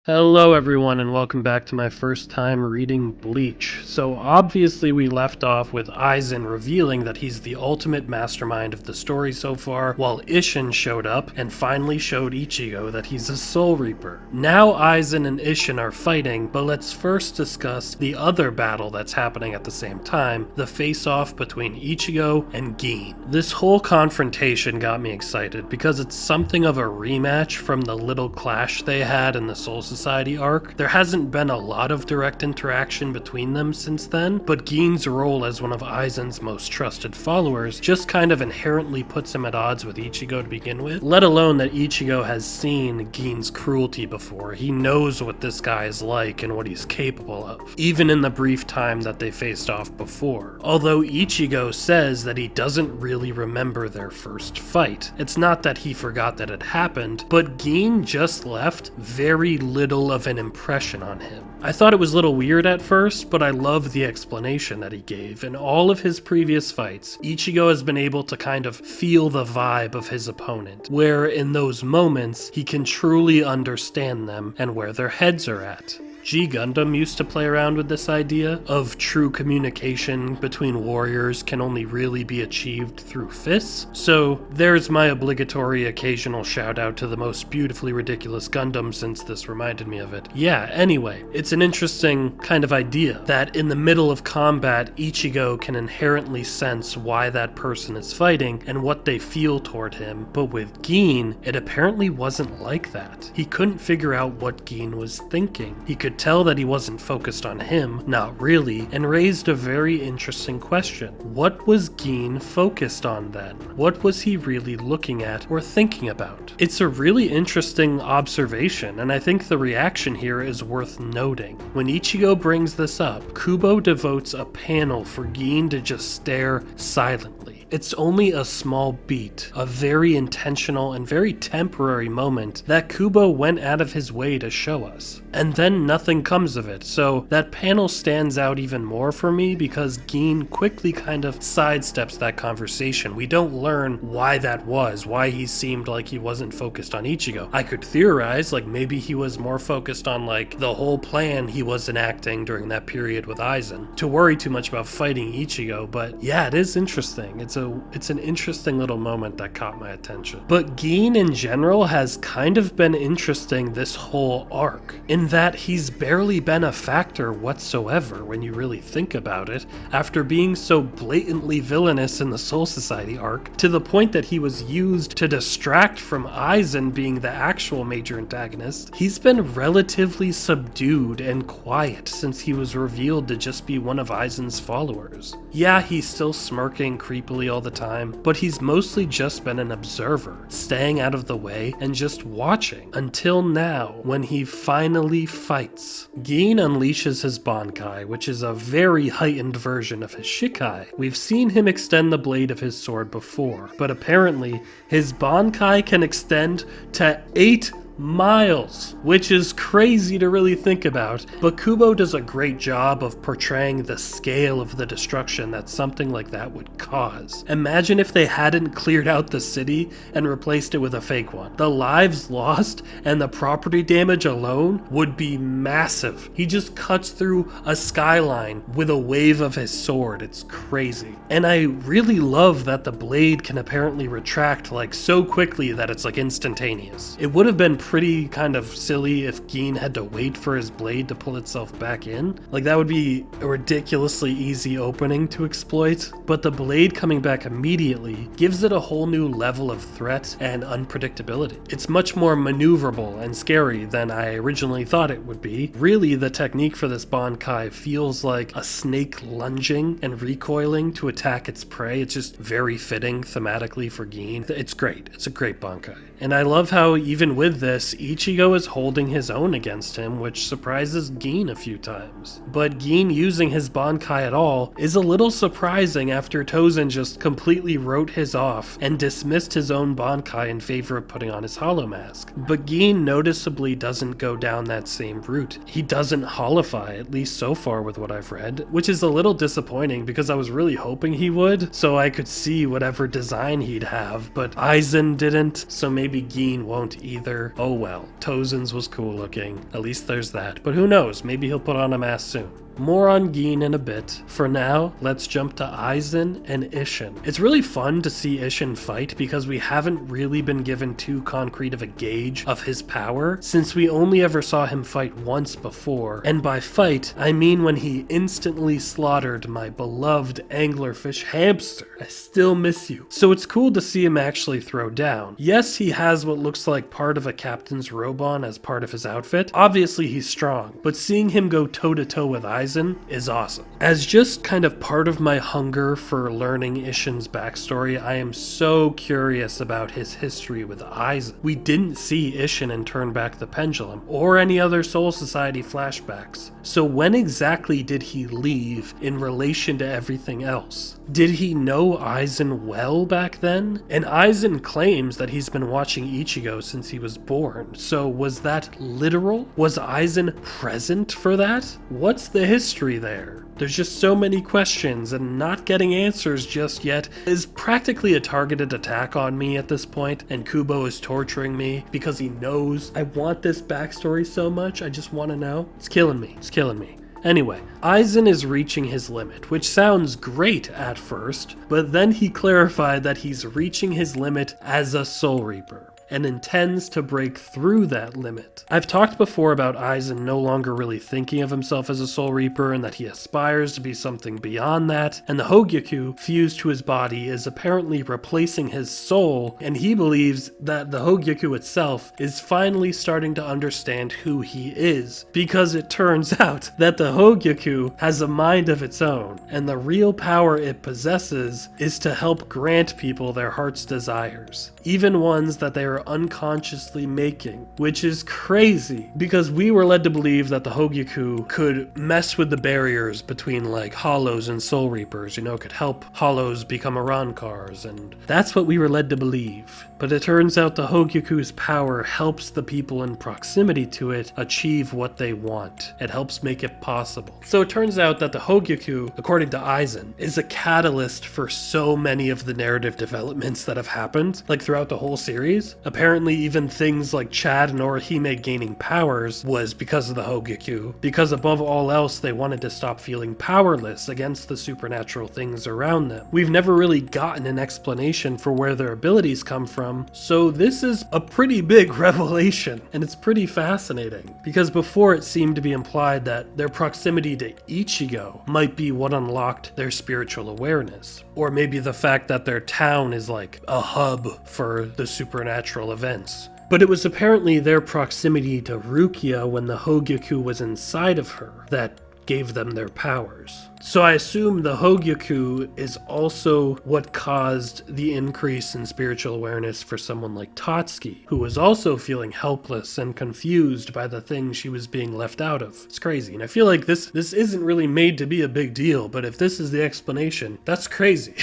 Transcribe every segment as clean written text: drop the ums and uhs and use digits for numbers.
Hello everyone and welcome back to my first time reading Bleach. So obviously we left off with Aizen revealing that he's the ultimate mastermind of the story so far, while Isshin showed up and finally showed Ichigo that he's a Soul Reaper. Now Aizen and Isshin are fighting, but let's first discuss the other battle that's happening at the same time, the face-off between Ichigo and Gin. This whole confrontation got me excited because it's something of a rematch from the little clash they had in the Soul Society arc. There hasn't been a lot of direct interaction between them since then, but Gin's role as one of Aizen's most trusted followers just kind of inherently puts him at odds with Ichigo to begin with, let alone that Ichigo has seen Gin's cruelty before. He knows what this guy is like and what he's capable of, even in the brief time that they faced off before. Although Ichigo says that he doesn't really remember their first fight. It's not that he forgot that it happened, but Gin just left very little of an impression on him. I thought it was a little weird at first, but I love the explanation that he gave. In all of his previous fights, Ichigo has been able to kind of feel the vibe of his opponent, where in those moments, he can truly understand them and where their heads are at. G Gundam used to play around with this idea of true communication between warriors can only really be achieved through fists. So there's my obligatory occasional shout out to the most beautifully ridiculous Gundam since this reminded me of it. Yeah, anyway, it's an interesting kind of idea that in the middle of combat, Ichigo can inherently sense why that person is fighting and what they feel toward him, but with Gin, it apparently wasn't like that. He couldn't figure out what Gin was thinking. He could tell that he wasn't focused on him, not really, and raised a very interesting question. What was Gin focused on then? What was he really looking at or thinking about? It's a really interesting observation, and I think the reaction here is worth noting. When Ichigo brings this up, Kubo devotes a panel for Gin to just stare silently. It's only a small beat, a very intentional and very temporary moment that Kubo went out of his way to show us. And then nothing comes of it, so that panel stands out even more for me because Gin quickly kind of sidesteps that conversation. We don't learn why that was, why he seemed like he wasn't focused on Ichigo. I could theorize, like maybe he was more focused on like the whole plan he was enacting during that period with Aizen, to worry too much about fighting Ichigo, but yeah, it is interesting. It's an interesting little moment that caught my attention. But Gin in general has kind of been interesting this whole arc, in that he's barely been a factor whatsoever when you really think about it, after being so blatantly villainous in the Soul Society arc, to the point that he was used to distract from Aizen being the actual major antagonist. He's been relatively subdued and quiet since he was revealed to just be one of Aizen's followers. Yeah, he's still smirking creepily all the time, but he's mostly just been an observer, staying out of the way and just watching, until now, when he finally fights. Gin unleashes his Bankai, which is a very heightened version of his Shikai. We've seen him extend the blade of his sword before, but apparently his Bankai can extend to 8 miles, which is crazy to really think about, but Kubo does a great job of portraying the scale of the destruction that something like that would cause. Imagine if they hadn't cleared out the city and replaced it with a fake one. The lives lost and the property damage alone would be massive. He just cuts through a skyline with a wave of his sword. It's crazy. And I really love that the blade can apparently retract like so quickly that it's like instantaneous. It would have been pretty kind of silly if Gin had to wait for his blade to pull itself back in. Like that would be a ridiculously easy opening to exploit, but the blade coming back immediately gives it a whole new level of threat and unpredictability. It's much more maneuverable and scary than I originally thought it would be. Really, the technique for this Bankai feels like a snake lunging and recoiling to attack its prey. It's just very fitting thematically for Gin. It's great. It's a great Bankai. And I love how even with this, Ichigo is holding his own against him, which surprises Gin a few times. But Gin using his Bankai at all is a little surprising after Tozen just completely wrote his off and dismissed his own Bankai in favor of putting on his Hollow Mask. But Gin noticeably doesn't go down that same route. He doesn't holify, at least so far with what I've read, which is a little disappointing because I was really hoping he would, so I could see whatever design he'd have, but Aizen didn't, so maybe Gin won't either. Oh well, Tozen's was cool looking. At least there's that. But who knows, maybe he'll put on a mask soon. More on Gin in a bit. For now, let's jump to Aizen and Isshin. It's really fun to see Isshin fight because we haven't really been given too concrete of a gauge of his power since we only ever saw him fight once before. And by fight, I mean when he instantly slaughtered my beloved anglerfish hamster. I still miss you. So it's cool to see him actually throw down. Yes, he has what looks like part of a captain's robe on as part of his outfit. Obviously he's strong, but seeing him go toe-to-toe with Aizen is awesome. As just kind of part of my hunger for learning Isshin's backstory, I am so curious about his history with Aizen. We didn't see Isshin in Turn Back the Pendulum, or any other Soul Society flashbacks. So when exactly did he leave in relation to everything else? Did he know Aizen well back then? And Aizen claims that he's been watching Ichigo since he was born, so was that literal? Was Aizen present for that? What's the history there? There's just so many questions, and not getting answers just yet is practically a targeted attack on me at this point, and Kubo is torturing me because he knows I want this backstory so much. I just want to know. It's killing me. It's killing me. Anyway, Aizen is reaching his limit, which sounds great at first, but then he clarified that he's reaching his limit as a Soul Reaper, and intends to break through that limit. I've talked before about Aizen no longer really thinking of himself as a Soul Reaper and that he aspires to be something beyond that, and the Hogyaku fused to his body is apparently replacing his soul, and he believes that the Hogyaku itself is finally starting to understand who he is, because it turns out that the Hogyaku has a mind of its own, and the real power it possesses is to help grant people their heart's desires, even ones that they are unconsciously making, which is crazy because we were led to believe that the Hogyaku could mess with the barriers between like Hollows and Soul Reapers, could help Hollows become Arankars, and that's what we were led to believe. But it turns out the Hogyaku's power helps the people in proximity to it achieve what they want. It helps make it possible. So it turns out that the Hogyaku, according to Aizen, is a catalyst for so many of the narrative developments that have happened, like throughout the whole series. Apparently even things like Chad and Orihime gaining powers was because of the Hogyaku, because above all else they wanted to stop feeling powerless against the supernatural things around them. We've never really gotten an explanation for where their abilities come from, so this is a pretty big revelation, and it's pretty fascinating, because before it seemed to be implied that their proximity to Ichigo might be what unlocked their spiritual awareness, or maybe the fact that their town is like a hub for the supernatural events. But it was apparently their proximity to Rukia when the Hogyaku was inside of her that gave them their powers. So I assume the Hogyaku is also what caused the increase in spiritual awareness for someone like Tatsuki, who was also feeling helpless and confused by the things she was being left out of. It's crazy, and I feel like this isn't really made to be a big deal, but if this is the explanation, that's crazy.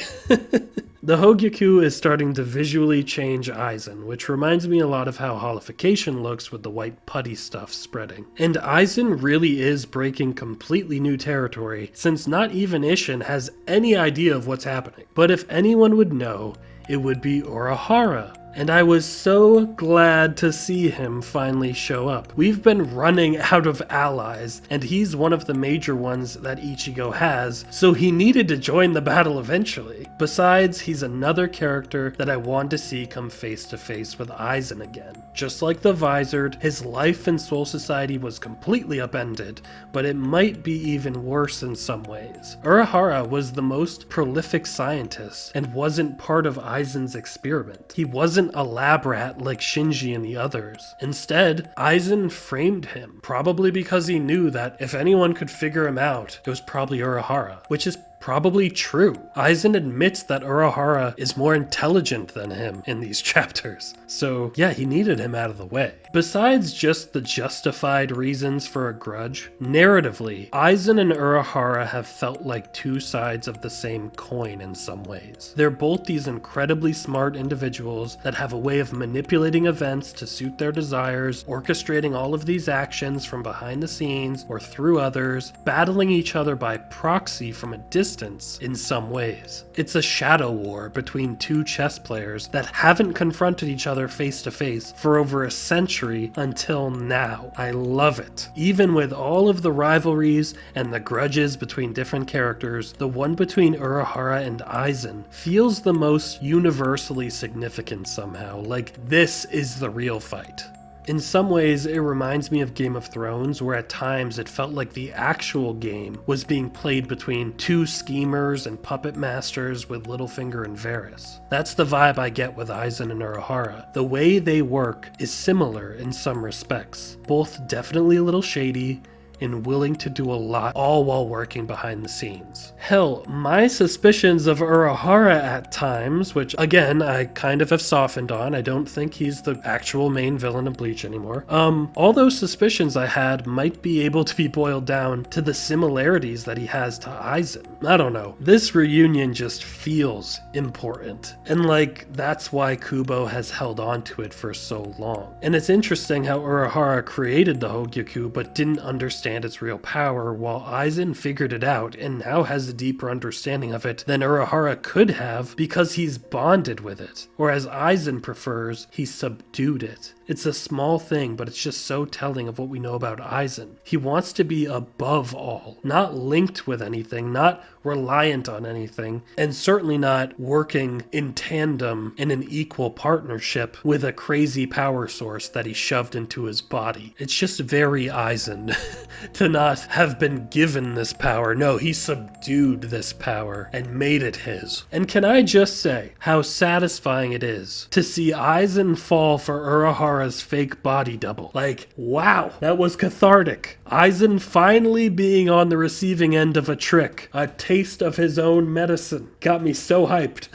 The Hogyaku is starting to visually change Aizen, which reminds me a lot of how holification looks with the white putty stuff spreading. And Aizen really is breaking completely new territory, since not even Isshin has any idea of what's happening. But if anyone would know, it would be Urahara. And I was so glad to see him finally show up. We've been running out of allies, and he's one of the major ones that Ichigo has, so he needed to join the battle eventually. Besides, he's another character that I want to see come face to face with Aizen again. Just like the Visored, his life in Soul Society was completely upended, but it might be even worse in some ways. Urahara was the most prolific scientist and wasn't part of Aizen's experiment. He wasn't a lab rat like Shinji and the others. Instead, Aizen framed him, probably because he knew that if anyone could figure him out, it was probably Urahara, which is probably true. Aizen admits that Urahara is more intelligent than him in these chapters. So yeah, he needed him out of the way. Besides just the justified reasons for a grudge, narratively, Aizen and Urahara have felt like two sides of the same coin in some ways. They're both these incredibly smart individuals that have a way of manipulating events to suit their desires, orchestrating all of these actions from behind the scenes or through others, battling each other by proxy from a distance distance in some ways. It's a shadow war between two chess players that haven't confronted each other face to face for over a century until now. I love it. Even with all of the rivalries and the grudges between different characters, the one between Urahara and Aizen feels the most universally significant somehow, like this is the real fight. In some ways, it reminds me of Game of Thrones, where at times it felt like the actual game was being played between two schemers and puppet masters with Littlefinger and Varys. That's the vibe I get with Aizen and Urahara. The way they work is similar in some respects, both definitely a little shady, and willing to do a lot, all while working behind the scenes. Hell, my suspicions of Urahara at times, which again, I kind of have softened on, I don't think he's the actual main villain of Bleach anymore. All those suspicions I had might be able to be boiled down to the similarities that he has to Aizen. I don't know. This reunion just feels important. And like, that's why Kubo has held on to it for so long. And it's interesting how Urahara created the Hogyaku but didn't understand its real power, while Aizen figured it out and now has a deeper understanding of it than Urahara could have because he's bonded with it. Or as Aizen prefers, he subdued it. It's a small thing, but it's just so telling of what we know about Aizen. He wants to be above all, not linked with anything, not reliant on anything, and certainly not working in tandem in an equal partnership with a crazy power source that he shoved into his body. It's just very Aizen to not have been given this power. No, he subdued this power and made it his. And can I just say how satisfying it is to see Aizen fall for Urahara's fake body double. Like, wow, that was cathartic. Aizen finally being on the receiving end of a trick, a taste of his own medicine. Got me so hyped.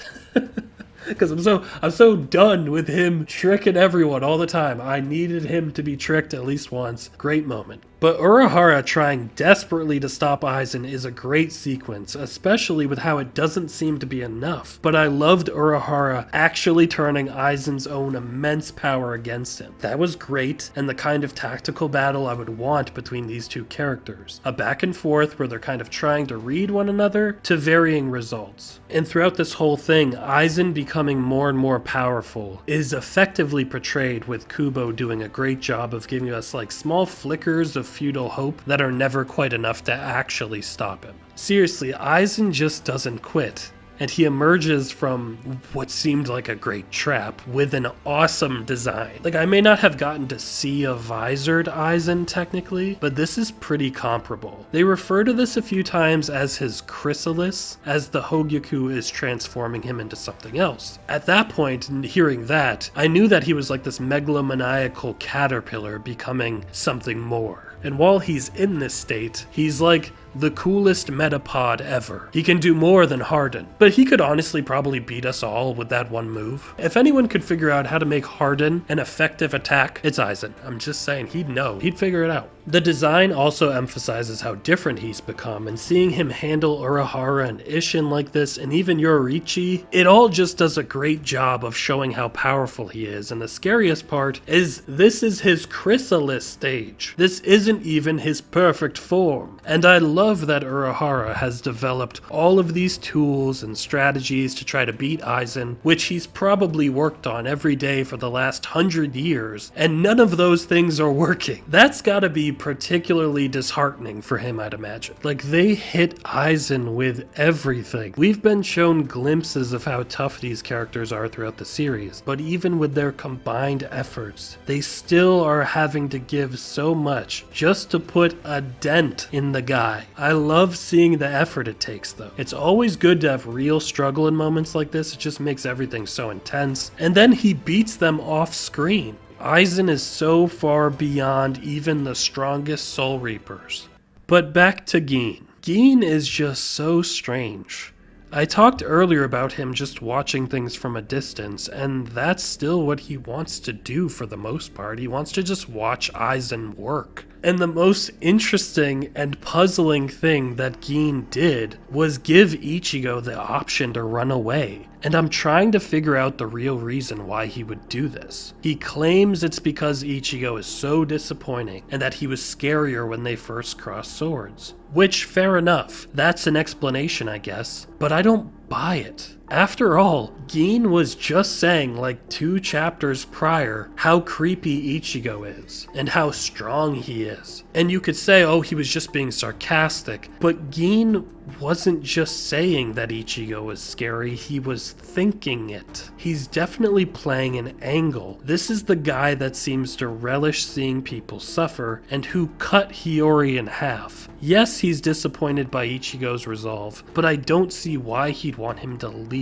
Because I'm so done with him tricking everyone all the time. I needed him to be tricked at least once. Great moment. But Urahara trying desperately to stop Aizen is a great sequence, especially with how it doesn't seem to be enough. But I loved Urahara actually turning Aizen's own immense power against him. That was great, and the kind of tactical battle I would want between these two characters. A back and forth where they're kind of trying to read one another to varying results. And throughout this whole thing, Aizen becoming more and more powerful is effectively portrayed with Kubo doing a great job of giving us like small flickers of feudal hope that are never quite enough to actually stop him. Seriously, Aizen just doesn't quit. And he emerges from what seemed like a great trap with an awesome design. Like, I may not have gotten to see a visored Aizen technically, but this is pretty comparable. They refer to this a few times as his chrysalis, as the Hogyaku is transforming him into something else. At that point, hearing that, I knew that he was like this megalomaniacal caterpillar becoming something more. And while he's in this state, he's like the coolest metapod ever. He can do more than Harden, but he could honestly probably beat us all with that one move. If anyone could figure out how to make Harden an effective attack, it's Aizen. I'm just saying, he'd know. He'd figure it out. The design also emphasizes how different he's become, and seeing him handle Urahara and Isshin like this, and even Yoriichi, it all just does a great job of showing how powerful he is. And the scariest part is this is his chrysalis stage. This isn't even his perfect form. And I love that Urahara has developed all of these tools and strategies to try to beat Aizen, which he's probably worked on every day for the last 100 years, and none of those things are working. That's gotta be particularly disheartening for him, I'd imagine. Like, they hit Aizen with everything. We've been shown glimpses of how tough these characters are throughout the series, but even with their combined efforts, they still are having to give so much just to put a dent in the guy. I love seeing the effort it takes, though. It's always good to have real struggle in moments like this. It just makes everything so intense. And then he beats them off screen. Aizen is so far beyond even the strongest Soul Reapers. But back to Gin. Gin is just so strange. I talked earlier about him just watching things from a distance, and that's still what he wants to do for the most part. He wants to just watch Aizen work. And the most interesting and puzzling thing that Gin did was give Ichigo the option to run away. And I'm trying to figure out the real reason why he would do this. He claims it's because Ichigo is so disappointing and that he was scarier when they first crossed swords. Which, fair enough, that's an explanation I guess, but I don't buy it. After all, Gin was just saying like 2 chapters prior how creepy Ichigo is and how strong he is. And you could say, oh, he was just being sarcastic, but Gin wasn't just saying that Ichigo was scary, he was thinking it. He's definitely playing an angle. This is the guy that seems to relish seeing people suffer and who cut Hiyori in half. Yes, he's disappointed by Ichigo's resolve, but I don't see why he'd want him to leave.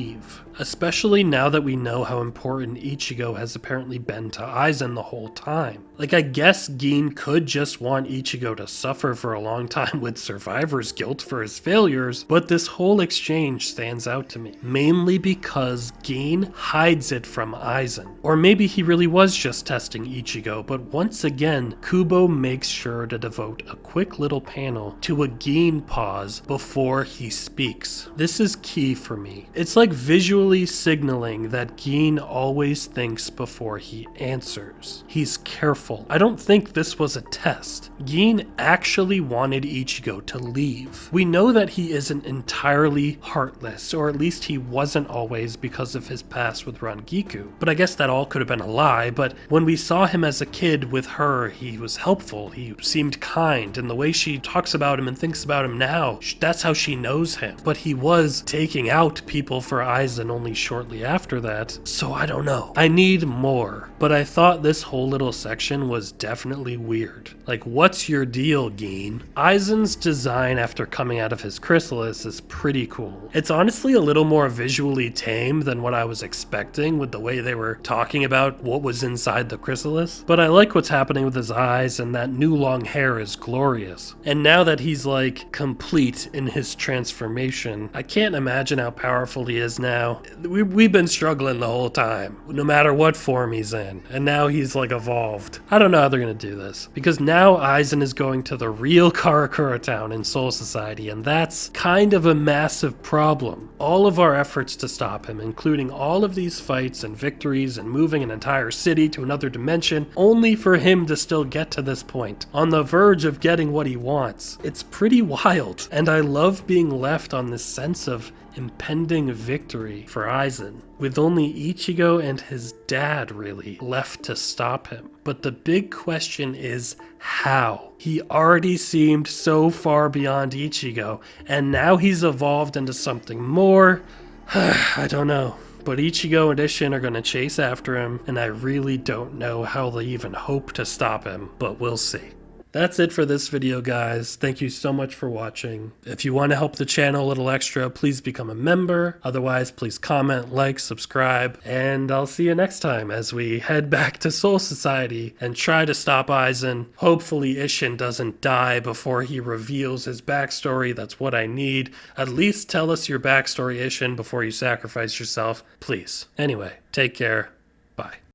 Especially now that we know how important Ichigo has apparently been to Aizen the whole time. Like, I guess Gin could just want Ichigo to suffer for a long time with survivor's guilt for his failures, but this whole exchange stands out to me. Mainly because Gin hides it from Aizen. Or maybe he really was just testing Ichigo, but once again, Kubo makes sure to devote a quick little panel to a Gin pause before he speaks. This is key for me. It's like visually signaling that Gin always thinks before he answers. He's careful. I don't think this was a test. Gin actually wanted Ichigo to leave. We know that he isn't entirely heartless, or at least he wasn't always because of his past with Rangiku. But I guess that all could have been a lie, but when we saw him as a kid with her, he was helpful, he seemed kind, and the way she talks about him and thinks about him now, that's how she knows him. But he was taking out people for Aizen only shortly after that, so I don't know. I need more, but I thought this whole little section was definitely weird. Like, what's your deal, Gin? Aizen's design after coming out of his chrysalis is pretty cool. It's honestly a little more visually tame than what I was expecting with the way they were talking about what was inside the chrysalis, but I like what's happening with his eyes, and that new long hair is glorious. And now that he's like complete in his transformation, I can't imagine how powerful he is now. We've been struggling the whole time, no matter what form he's in, and now he's like evolved. I don't know how they're gonna do this, because now Aizen is going to the real Karakura Town in Soul Society, and that's kind of a massive problem. All of our efforts to stop him, including all of these fights and victories and moving an entire city to another dimension, only for him to still get to this point, on the verge of getting what he wants. It's pretty wild, and I love being left on this sense of impending victory for Aizen, with only Ichigo and his dad really left to stop him. But the big question is how? He already seemed so far beyond Ichigo, and now he's evolved into something more. I don't know. But Ichigo and Isshin are gonna chase after him, and I really don't know how they even hope to stop him, but we'll see. That's it for this video, guys. Thank you so much for watching. If you want to help the channel a little extra, please become a member. Otherwise, please comment, like, subscribe, and I'll see you next time as we head back to Soul Society and try to stop Aizen. Hopefully Isshin doesn't die before he reveals his backstory. That's what I need. At least tell us your backstory, Isshin, before you sacrifice yourself, please. Anyway, take care. Bye.